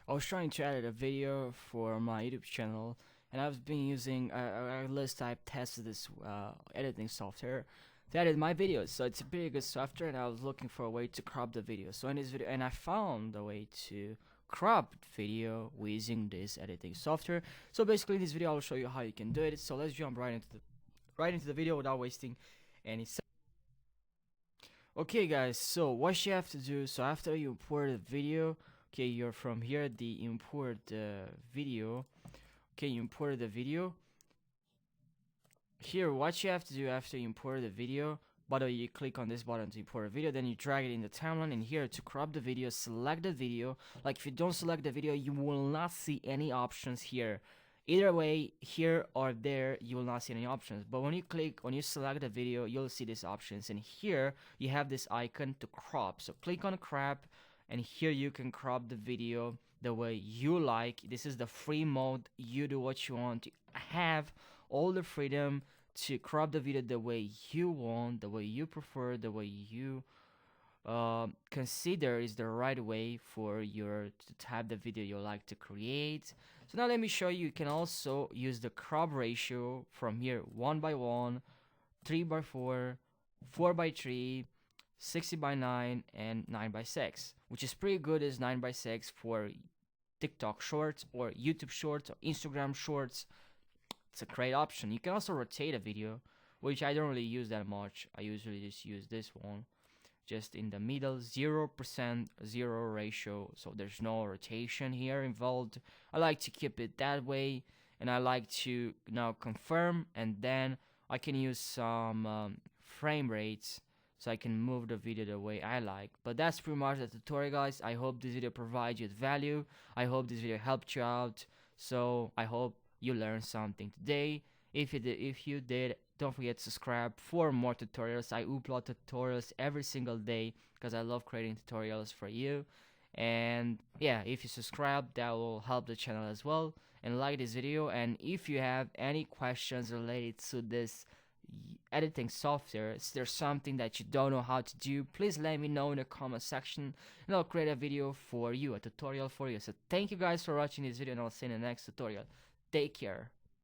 I was trying to edit a video for my YouTube channel, and I've been using a list. I've tested this editing software to edit my videos. So it's a pretty good software, and I was looking for a way to crop the video. So in this video, and I found a way to crop video using this editing software. So basically, in this video, I'll show you how you can do it. So let's jump right into the video without wasting any. Okay, guys. So what you have to do? So after you import the video. Okay, you're from here, the import video. Okay, you imported the video. Here, what you have to do after you import the video, by the way, you click on this button to import a video, then you drag it in the timeline, and here to crop the video, select the video. Like if you don't select the video, you will not see any options here. Either way, here or there, you will not see any options. But when you select the video, you'll see these options, and here you have this icon to crop. So click on crop, and here you can crop the video the way you like. This is the free mode. You do what you want. You have all the freedom to crop the video the way you want, the way you prefer, the way you consider is the right way for your to type the video you like to create. So now let me show you. You can also use the crop ratio from here: 1:1, 3:4, 4:3, 60:9, and 9:6, which is pretty good. Is 9:6 for TikTok shorts or YouTube shorts or Instagram shorts. It's a great option. You can also rotate a video, which I don't really use that much. I usually just use this one, just in the middle, 0% 0 ratio, so there's no rotation here involved. I like to keep it that way, and I like to now confirm, and then I can use some frame rates so I can move the video the way I like. But that's pretty much the tutorial, guys. I hope this video provides you with value. I hope this video helped you out. So I hope you learned something today. If you did, don't forget to subscribe for more tutorials. I upload tutorials every single day because I love creating tutorials for you. And yeah, if you subscribe, that will help the channel as well. And like this video. And if you have any questions related to this editing software, is there something that you don't know how to do, please let me know in the comment section, and I'll create a video for you, a tutorial for you. So thank you guys for watching this video, and I'll see you in the next tutorial. Take care.